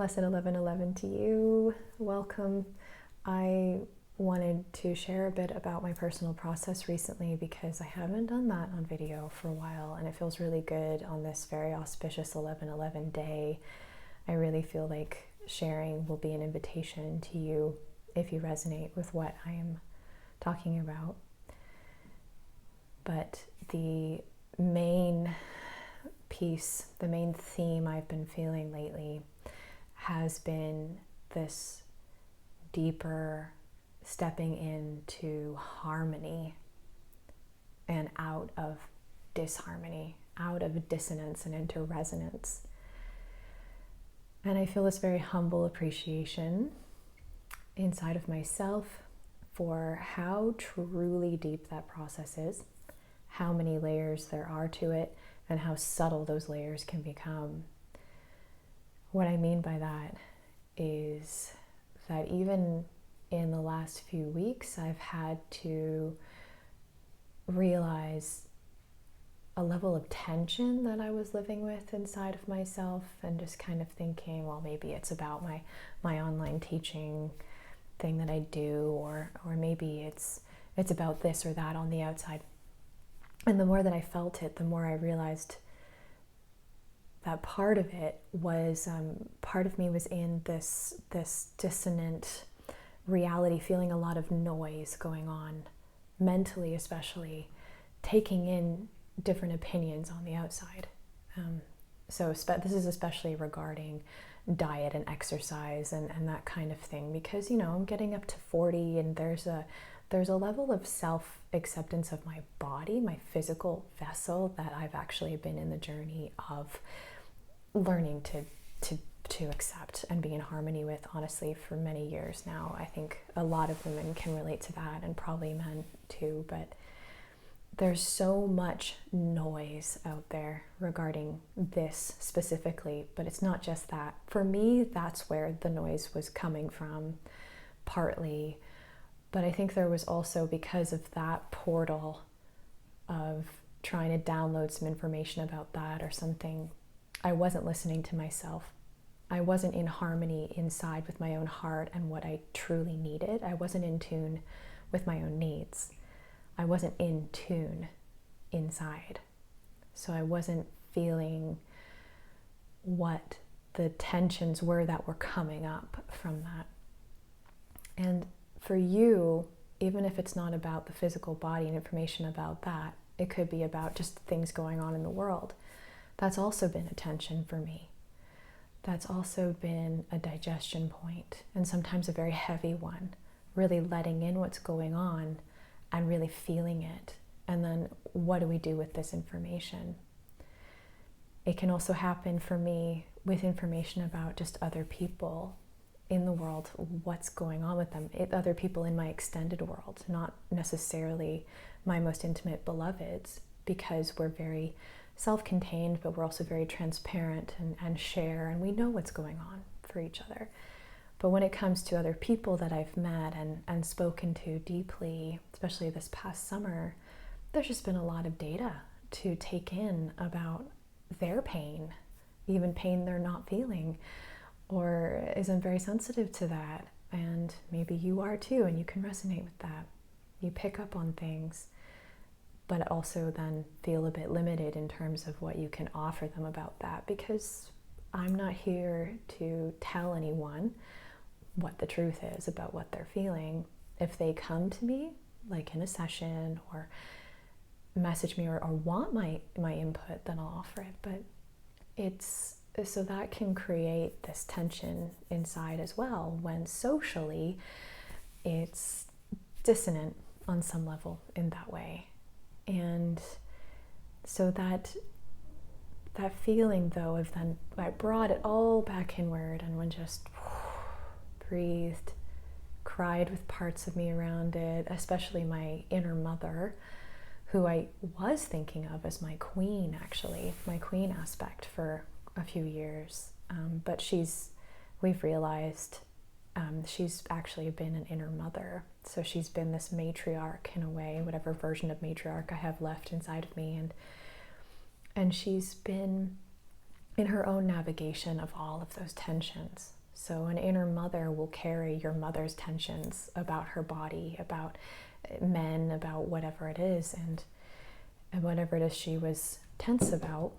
Lesson 1111 to you. Welcome. I wanted to share a bit about my personal process recently because I haven't done that on video for a while, and it feels really good on this very auspicious 1111 day. I really feel like sharing will be an invitation to you if you resonate with what I am talking about. But the main piece, the main theme I've been feeling lately has been this deeper stepping into harmony and out of disharmony, out of dissonance and into resonance. And I feel this very humble appreciation inside of myself for how truly deep that process is, how many layers there are to it, and how subtle those layers can become. What I mean by that is that even in the last few weeks, I've had to realize a level of tension that I was living with inside of myself, and just kind of thinking, well, maybe it's about my online teaching thing that I do, or maybe it's about this or that on the outside. And the more that I felt it, the more I realized that part of it was, part of me was in this dissonant reality, feeling a lot of noise going on, mentally especially, taking in different opinions on the outside. So this is especially regarding diet and exercise and that kind of thing, because, I'm getting up to 40 and there's a level of self-acceptance of my body, my physical vessel, that I've actually been in the journey of learning to accept and be in harmony with, honestly, for many years now. I think a lot of women can relate to that, and probably men too, but there's so much noise out there regarding this specifically, but it's not just that. For me, that's where the noise was coming from, partly. But I think there was also, because of that portal of trying to download some information about that or something, I wasn't listening to myself. I wasn't in harmony inside with my own heart and what I truly needed. I wasn't in tune with my own needs. I wasn't in tune inside. So I wasn't feeling what the tensions were that were coming up from that. And for you, even if it's not about the physical body and information about that, it could be about just things going on in the world. That's also been a tension for me. That's also been a digestion point, and sometimes a very heavy one, really letting in what's going on and really feeling it. And then what do we do with this information? It can also happen for me with information about just other people in the world, what's going on with them, other people in my extended world, not necessarily my most intimate beloveds, because we're very self-contained, but we're also very transparent and share, and we know what's going on for each other. But when it comes to other people that I've met and spoken to deeply, especially this past summer, there's just been a lot of data to take in about their pain, even pain they're not feeling, or isn't very sensitive to that. And maybe you are too, and you can resonate with that. You pick up on things, but also then feel a bit limited in terms of what you can offer them about that, because I'm not here to tell anyone what the truth is about what they're feeling. If they come to me, like in a session, or message me or want my input, then I'll offer it. But it's so that can create this tension inside as well, when socially it's dissonant on some level in that way. And so that feeling, though, of then I brought it all back inward, and when just breathed, cried with parts of me around it, especially my inner mother, who I was thinking of as my queen, actually, my queen aspect for a few years. But we've realized she's actually been an inner mother. So she's been this matriarch in a way, whatever version of matriarch I have left inside of me. And she's been in her own navigation of all of those tensions. So an inner mother will carry your mother's tensions about her body, about men, about whatever it is, and whatever it is she was tense about.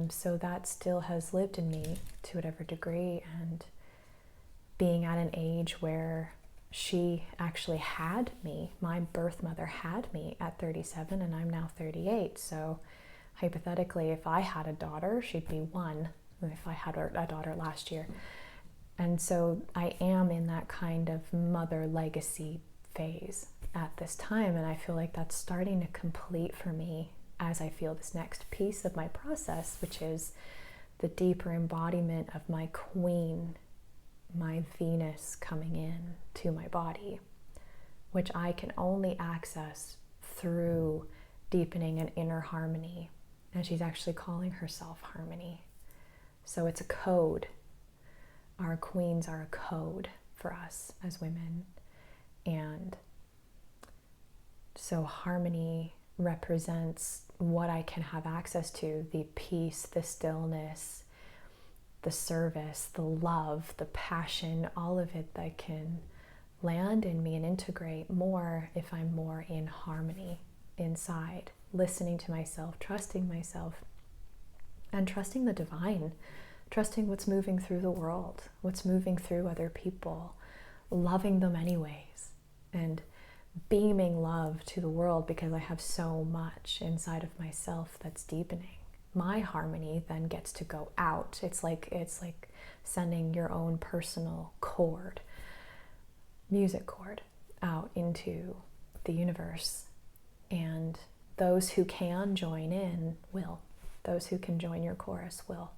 So that still has lived in me to whatever degree, and being at an age where she actually had me, my birth mother had me at 37 and I'm now 38. So hypothetically, if I had a daughter, she'd be 1, if I had a daughter last year. And so I am in that kind of mother legacy phase at this time, and I feel like that's starting to complete for me as I feel this next piece of my process, which is the deeper embodiment of my queen, my Venus coming in to my body, which I can only access through deepening an inner harmony. And she's actually calling herself harmony. So it's a code. Our queens are a code for us as women. And so harmony represents what I can have access to, the peace, the stillness, the service, the love, the passion, all of it that can land in me and integrate more if I'm more in harmony inside, listening to myself, and trusting the divine, trusting what's moving through the world, what's moving through other people, loving them anyways, and beaming love to the world because I have so much inside of myself that's deepening. My harmony then gets to go out. It's like sending your own personal chord, music chord, out into the universe. And those who can join in will. Those who can join your chorus will.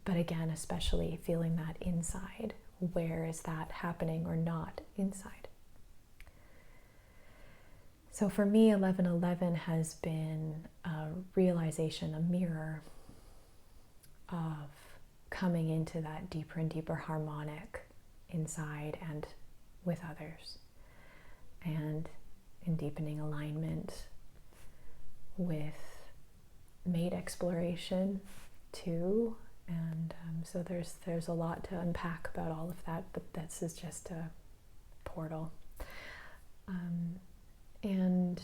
But again, especially feeling that inside. Where is that happening or not inside? So for me, 1111 has been a realization, a mirror of coming into that deeper and deeper harmonic inside and with others, and in deepening alignment with mate exploration too. And so there's a lot to unpack about all of that, but this is just a portal. And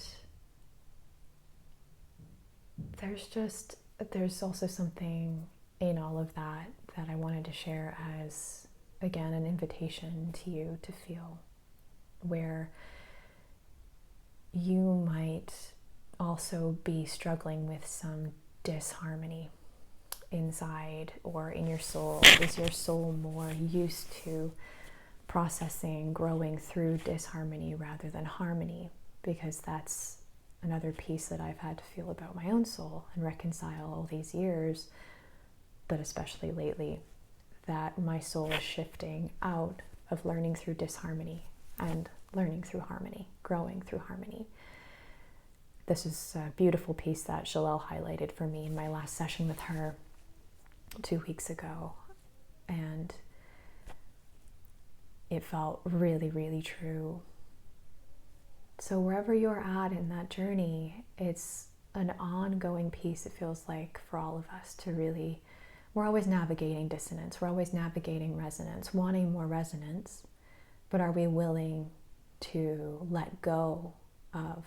there's also something in all of that I wanted to share as, again, an invitation to you to feel, where you might also be struggling with some disharmony inside or in your soul. Is your soul more used to processing, growing through disharmony rather than harmony? Because that's another piece that I've had to feel about my own soul and reconcile all these years, but especially lately, that my soul is shifting out of learning through disharmony and learning through harmony, growing through harmony. This is a beautiful piece that Shalelle highlighted for me in my last session with her 2 weeks ago, and it felt really, really true. So wherever you're at in that journey, it's an ongoing piece, it feels like, for all of us to really, we're always navigating dissonance, we're always navigating resonance, wanting more resonance, but are we willing to let go of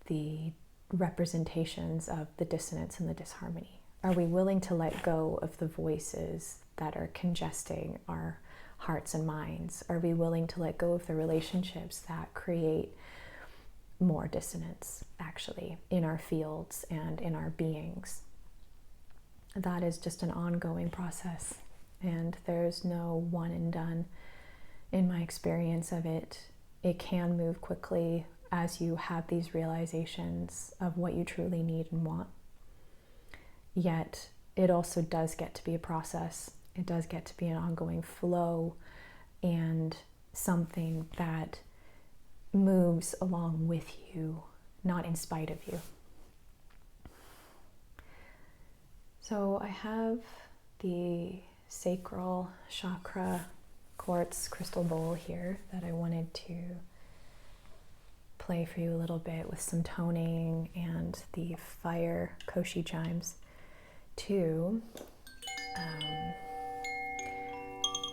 the representations of the dissonance and the disharmony? Are we willing to let go of the voices that are congesting our hearts and minds? Are we willing to let go of the relationships that create more dissonance, actually, in our fields and in our beings? That is just an ongoing process, and there's no one and done in my experience of it. It can move quickly as you have these realizations of what you truly need and want. Yet it also does get to be a process. It does get to be an ongoing flow and something that moves along with you, not in spite of you. So I have the sacral chakra quartz crystal bowl here that I wanted to play for you a little bit with some toning and the fire Koshi chimes. 2.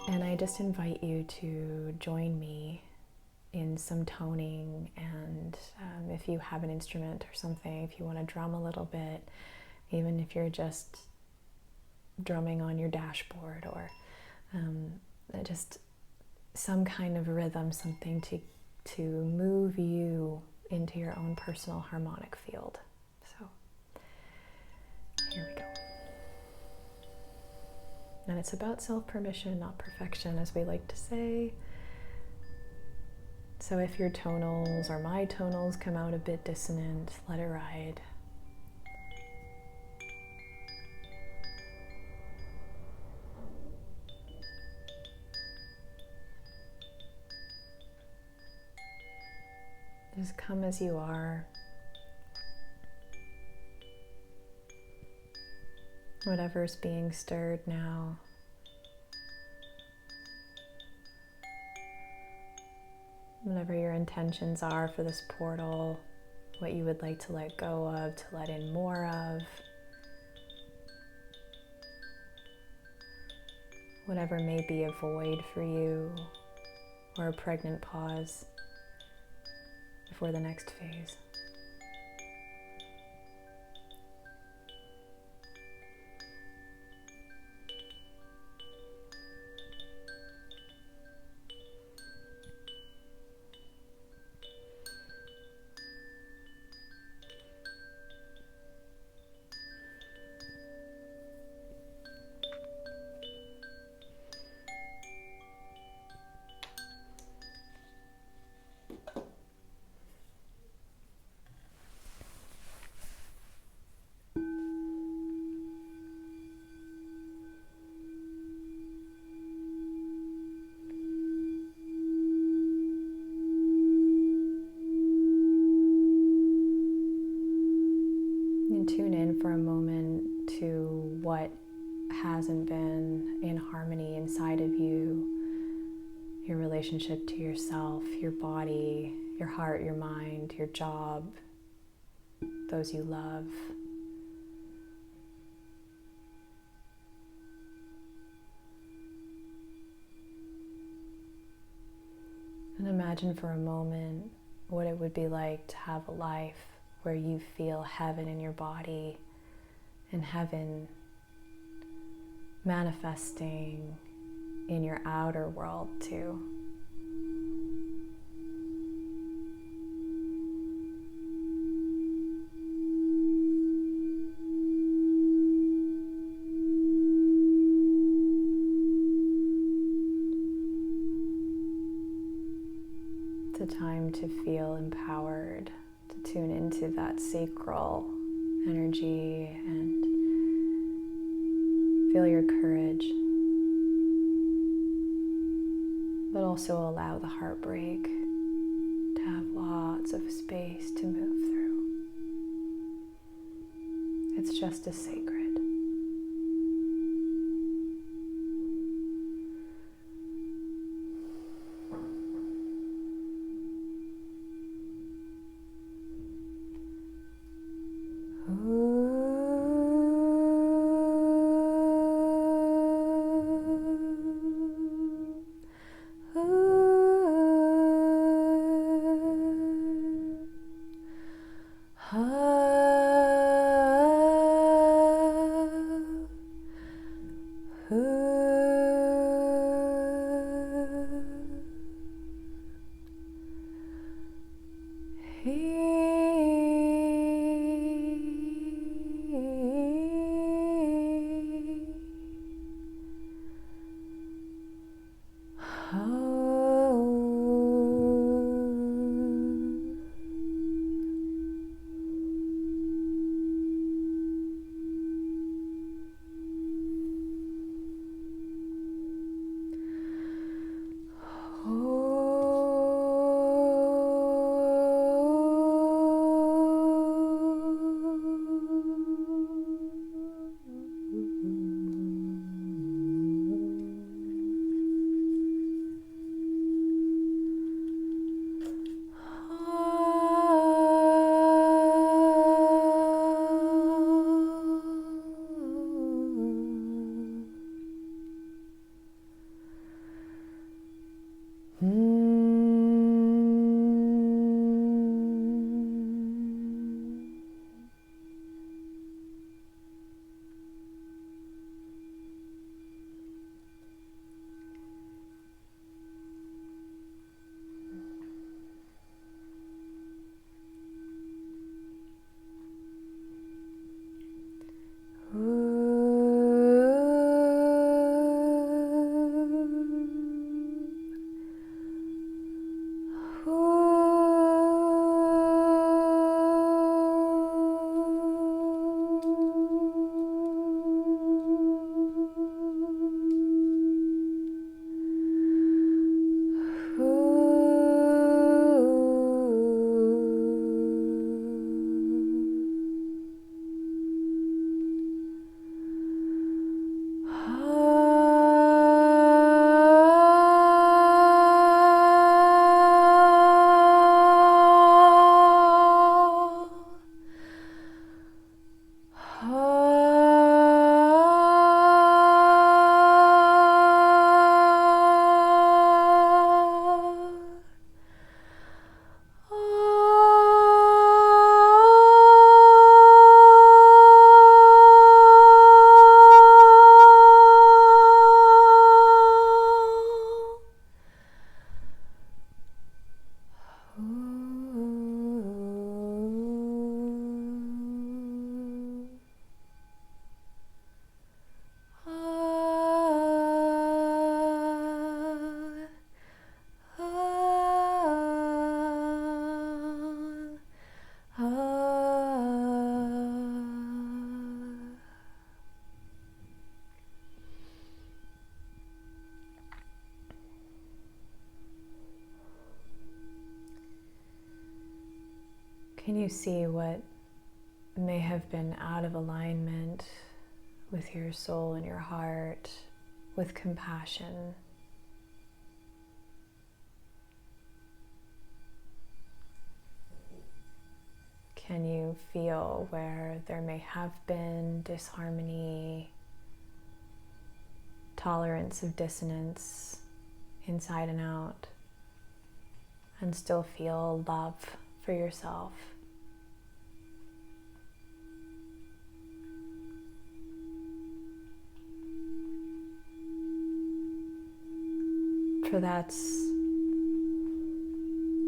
And I just invite you to join me in some toning, and if you have an instrument or something, if you want to drum a little bit, even if you're just drumming on your dashboard, or just some kind of rhythm, something to move you into your own personal harmonic field. So here we go. And it's about self-permission, not perfection, as we like to say. So if your tonals or my tonals come out a bit dissonant, let it ride. Just come as you are. Whatever's being stirred now. Whatever your intentions are for this portal, what you would like to let go of, to let in more of. Whatever may be a void for you, or a pregnant pause before the next phase. Tune in for a moment to what hasn't been in harmony inside of you, your relationship to yourself, your body, your heart, your mind, your job, those you love. And imagine for a moment what it would be like to have a life where you feel heaven in your body, and heaven manifesting in your outer world too. It's a time to feel empowered, to tune into that sacral energy and feel your courage, but also allow the heartbreak to have lots of space to move through. It's just as sacred. Can you see what may have been out of alignment with your soul and your heart, with compassion? Can you feel where there may have been disharmony, tolerance of dissonance inside and out, and still feel love for yourself? For that's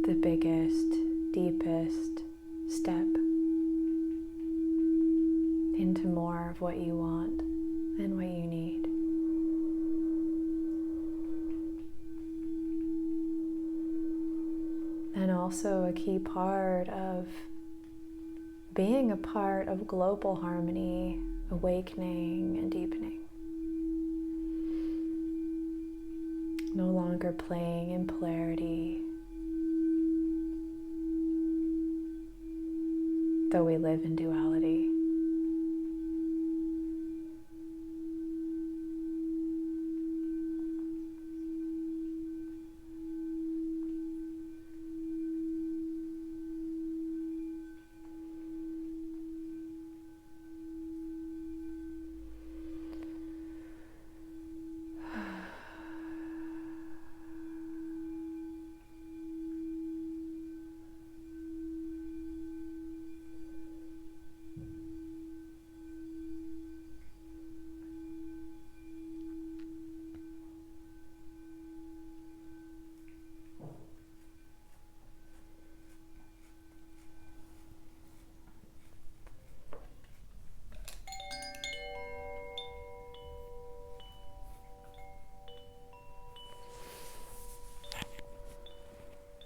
the biggest, deepest step into more of what you want and what you need. And also a key part of being a part of global harmony, awakening and deepening. No longer playing in polarity, though we live in duality.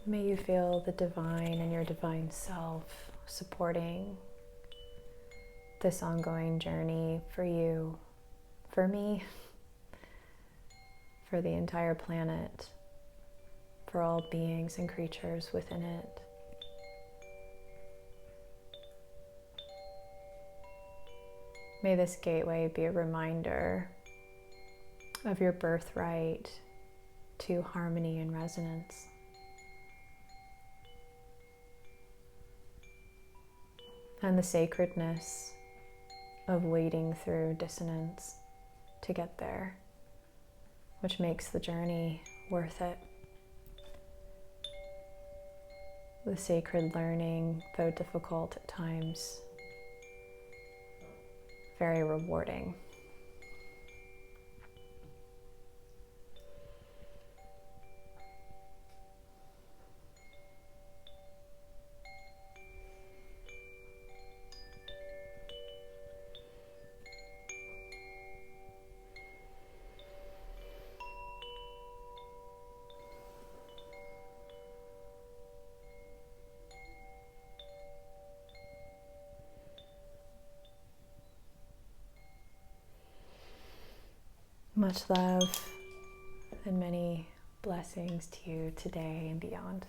May you feel the divine and your divine self supporting this ongoing journey for you, for me, for the entire planet, for all beings and creatures within it. May this gateway be a reminder of your birthright to harmony and resonance. And the sacredness of wading through dissonance to get there, which makes the journey worth it. The sacred learning, though difficult at times, very rewarding. Much love and many blessings to you today and beyond.